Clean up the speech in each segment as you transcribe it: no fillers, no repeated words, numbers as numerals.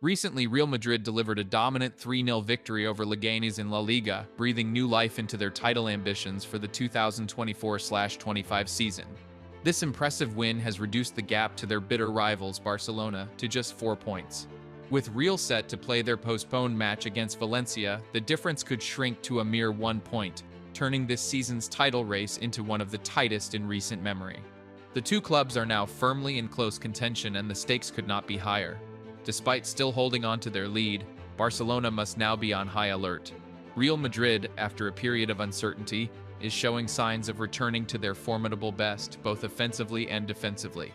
Recently, Real Madrid delivered a dominant 3-0 victory over Leganes in La Liga, breathing new life into their title ambitions for the 2024-25 season. This impressive win has reduced the gap to their bitter rivals Barcelona to just 4 points. With Real set to play their postponed match against Valencia, the difference could shrink to a mere 1 point, turning this season's title race into one of the tightest in recent memory. The two clubs are now firmly in close contention and the stakes could not be higher. Despite still holding on to their lead, Barcelona must now be on high alert. Real Madrid, after a period of uncertainty, is showing signs of returning to their formidable best, both offensively and defensively.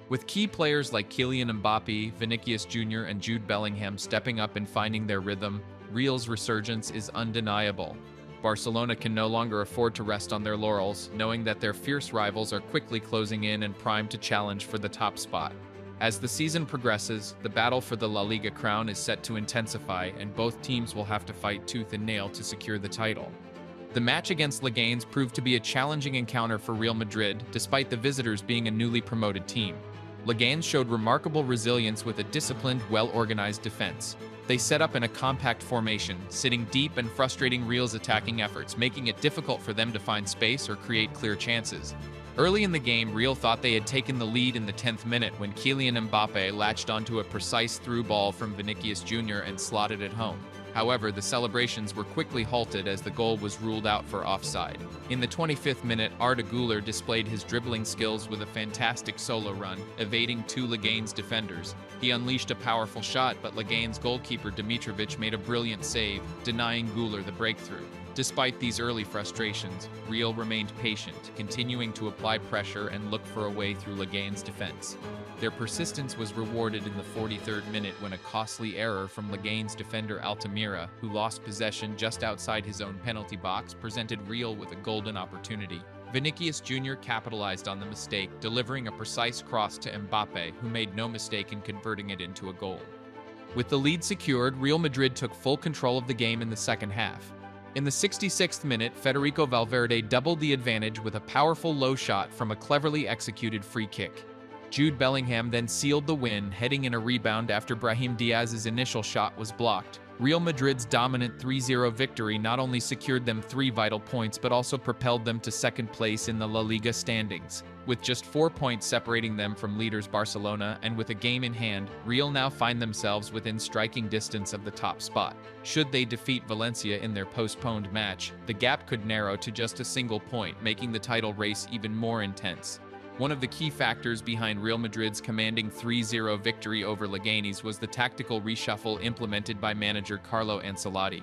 With key players like Kylian Mbappe, Vinicius Jr., and Jude Bellingham stepping up and finding their rhythm, Real's resurgence is undeniable. Barcelona can no longer afford to rest on their laurels, knowing that their fierce rivals are quickly closing in and primed to challenge for the top spot. As the season progresses, the battle for the La Liga crown is set to intensify, and both teams will have to fight tooth and nail to secure the title. The match against Leganes proved to be a challenging encounter for Real Madrid, despite the visitors being a newly promoted team. Leganes showed remarkable resilience with a disciplined, well-organized defense. They set up in a compact formation, sitting deep and frustrating Real's attacking efforts, making it difficult for them to find space or create clear chances. Early in the game, Real thought they had taken the lead in the 10th minute when Kylian Mbappe latched onto a precise through ball from Vinicius Jr. and slotted it home. However, the celebrations were quickly halted as the goal was ruled out for offside. In the 25th minute, Arda Güler displayed his dribbling skills with a fantastic solo run, evading two Leganes defenders. He unleashed a powerful shot, but Leganes goalkeeper Dimitrovic made a brilliant save, denying Güler the breakthrough. Despite these early frustrations, Real remained patient, continuing to apply pressure and look for a way through Leganes' defense. Their persistence was rewarded in the 43rd minute when a costly error from Leganes defender Altamira, who lost possession just outside his own penalty box, presented Real with a golden opportunity. Vinicius Jr. capitalized on the mistake, delivering a precise cross to Mbappe, who made no mistake in converting it into a goal. With the lead secured, Real Madrid took full control of the game in the second half. In the 66th minute, Federico Valverde doubled the advantage with a powerful low shot from a cleverly executed free kick. Jude Bellingham then sealed the win, heading in a rebound after Brahim Diaz's initial shot was blocked. Real Madrid's dominant 3-0 victory not only secured them 3 vital points but also propelled them to second place in the La Liga standings. With just 4 points separating them from leaders Barcelona and with a game in hand, Real now find themselves within striking distance of the top spot. Should they defeat Valencia in their postponed match, the gap could narrow to just a single point, making the title race even more intense. One of the key factors behind Real Madrid's commanding 3-0 victory over Leganes was the tactical reshuffle implemented by manager Carlo Ancelotti.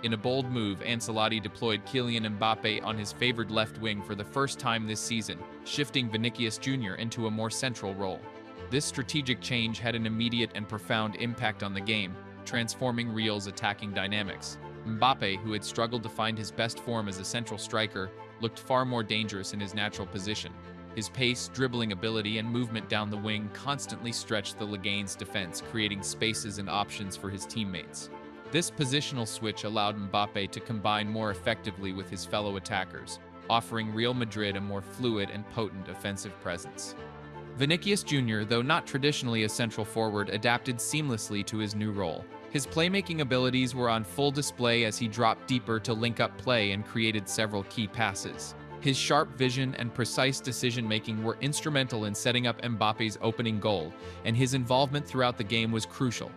In a bold move, Ancelotti deployed Kylian Mbappe on his favored left wing for the first time this season, shifting Vinicius Jr. into a more central role. This strategic change had an immediate and profound impact on the game, transforming Real's attacking dynamics. Mbappe, who had struggled to find his best form as a central striker, looked far more dangerous in his natural position. His pace, dribbling ability, and movement down the wing constantly stretched the Leganes' defense, creating spaces and options for his teammates. This positional switch allowed Mbappe to combine more effectively with his fellow attackers, offering Real Madrid a more fluid and potent offensive presence. Vinicius Jr., though not traditionally a central forward, adapted seamlessly to his new role. His playmaking abilities were on full display as he dropped deeper to link up play and created several key passes. His sharp vision and precise decision-making were instrumental in setting up Mbappe's opening goal, and his involvement throughout the game was crucial.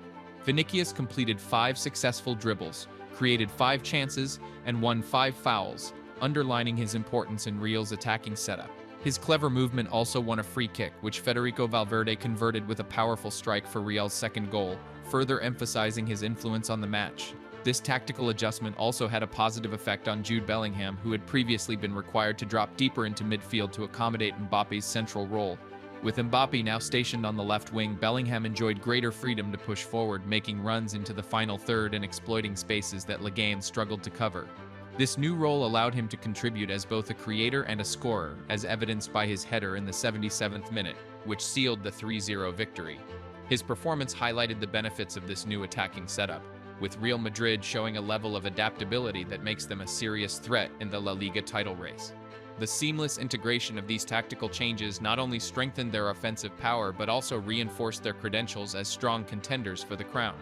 Vinicius completed 5 successful dribbles, created 5 chances, and won 5 fouls, underlining his importance in Real's attacking setup. His clever movement also won a free kick, which Federico Valverde converted with a powerful strike for Real's second goal, further emphasizing his influence on the match. This tactical adjustment also had a positive effect on Jude Bellingham, who had previously been required to drop deeper into midfield to accommodate Mbappe's central role. With Mbappe now stationed on the left wing, Bellingham enjoyed greater freedom to push forward, making runs into the final third and exploiting spaces that Leganes struggled to cover. This new role allowed him to contribute as both a creator and a scorer, as evidenced by his header in the 77th minute, which sealed the 3-0 victory. His performance highlighted the benefits of this new attacking setup, with Real Madrid showing a level of adaptability that makes them a serious threat in the La Liga title race. The seamless integration of these tactical changes not only strengthened their offensive power but also reinforced their credentials as strong contenders for the crown.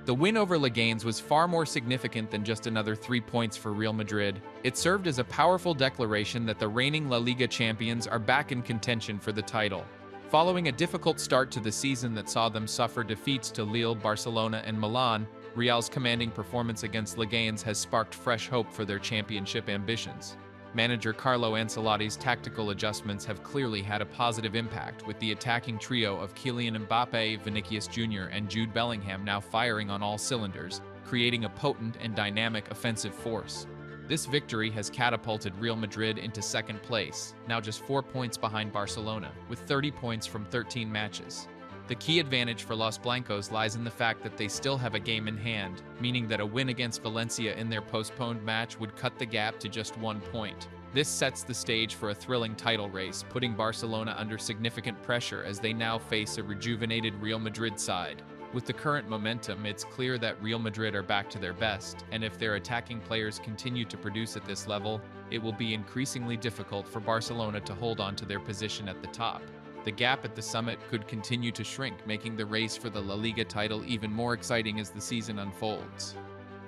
The win over Leganes was far more significant than just another 3 points for Real Madrid. It served as a powerful declaration that the reigning La Liga champions are back in contention for the title. Following a difficult start to the season that saw them suffer defeats to Lille, Barcelona, and Milan, Real's commanding performance against Leganes has sparked fresh hope for their championship ambitions. Manager Carlo Ancelotti's tactical adjustments have clearly had a positive impact, with the attacking trio of Kylian Mbappe, Vinicius Jr., and Jude Bellingham now firing on all cylinders, creating a potent and dynamic offensive force. This victory has catapulted Real Madrid into second place, now just 4 points behind Barcelona, with 30 points from 13 matches. The key advantage for Los Blancos lies in the fact that they still have a game in hand, meaning that a win against Valencia in their postponed match would cut the gap to just 1 point. This sets the stage for a thrilling title race, putting Barcelona under significant pressure as they now face a rejuvenated Real Madrid side. With the current momentum, it's clear that Real Madrid are back to their best, and if their attacking players continue to produce at this level, it will be increasingly difficult for Barcelona to hold on to their position at the top. The gap at the summit could continue to shrink, making the race for the La Liga title even more exciting as the season unfolds.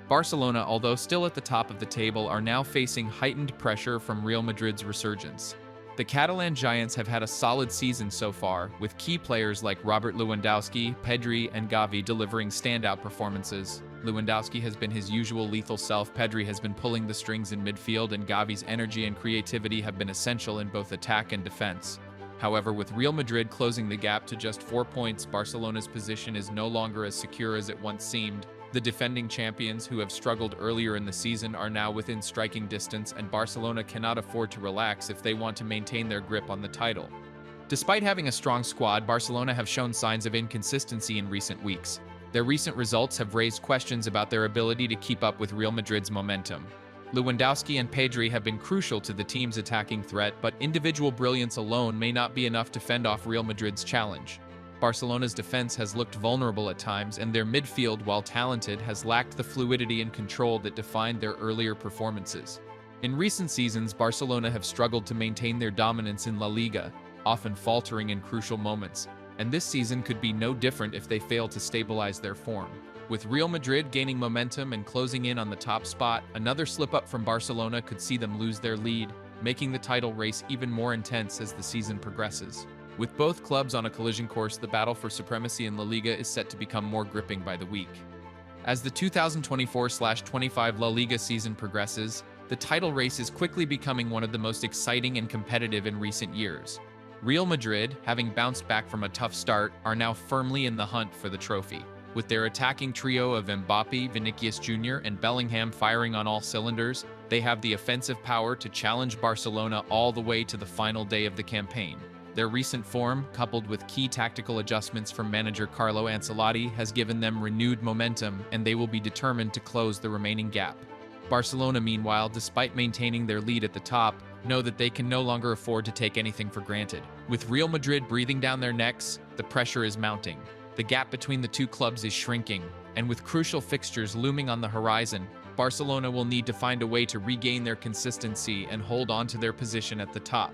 Barcelona, although still at the top of the table, are now facing heightened pressure from Real Madrid's resurgence. The Catalan Giants have had a solid season so far, with key players like Robert Lewandowski, Pedri, and Gavi delivering standout performances. Lewandowski has been his usual lethal self, Pedri has been pulling the strings in midfield, and Gavi's energy and creativity have been essential in both attack and defense. However, with Real Madrid closing the gap to just 4 points, Barcelona's position is no longer as secure as it once seemed. The defending champions, who have struggled earlier in the season, are now within striking distance, and Barcelona cannot afford to relax if they want to maintain their grip on the title. Despite having a strong squad, Barcelona have shown signs of inconsistency in recent weeks. Their recent results have raised questions about their ability to keep up with Real Madrid's momentum. Lewandowski and Pedri have been crucial to the team's attacking threat, but individual brilliance alone may not be enough to fend off Real Madrid's challenge. Barcelona's defense has looked vulnerable at times, and their midfield, while talented, has lacked the fluidity and control that defined their earlier performances. In recent seasons, Barcelona have struggled to maintain their dominance in La Liga, often faltering in crucial moments, and this season could be no different if they fail to stabilize their form. With Real Madrid gaining momentum and closing in on the top spot, another slip-up from Barcelona could see them lose their lead, making the title race even more intense as the season progresses. With both clubs on a collision course, the battle for supremacy in La Liga is set to become more gripping by the week. As the 2024-25 La Liga season progresses, the title race is quickly becoming one of the most exciting and competitive in recent years. Real Madrid, having bounced back from a tough start, are now firmly in the hunt for the trophy. With their attacking trio of Mbappe, Vinicius Jr., and Bellingham firing on all cylinders, they have the offensive power to challenge Barcelona all the way to the final day of the campaign. Their recent form, coupled with key tactical adjustments from manager Carlo Ancelotti, has given them renewed momentum, and they will be determined to close the remaining gap. Barcelona, meanwhile, despite maintaining their lead at the top, know that they can no longer afford to take anything for granted. With Real Madrid breathing down their necks, the pressure is mounting. The gap between the two clubs is shrinking, and with crucial fixtures looming on the horizon, Barcelona will need to find a way to regain their consistency and hold on to their position at the top.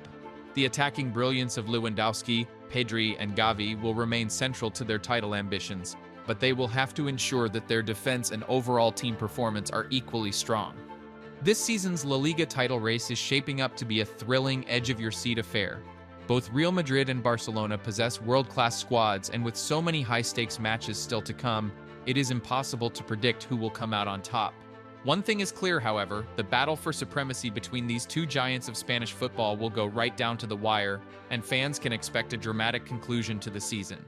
The attacking brilliance of Lewandowski, Pedri, and Gavi will remain central to their title ambitions, but they will have to ensure that their defense and overall team performance are equally strong. This season's La Liga title race is shaping up to be a thrilling, edge-of-your-seat affair. Both Real Madrid and Barcelona possess world-class squads, and with so many high-stakes matches still to come, it is impossible to predict who will come out on top. One thing is clear, however, the battle for supremacy between these two giants of Spanish football will go right down to the wire, and fans can expect a dramatic conclusion to the season.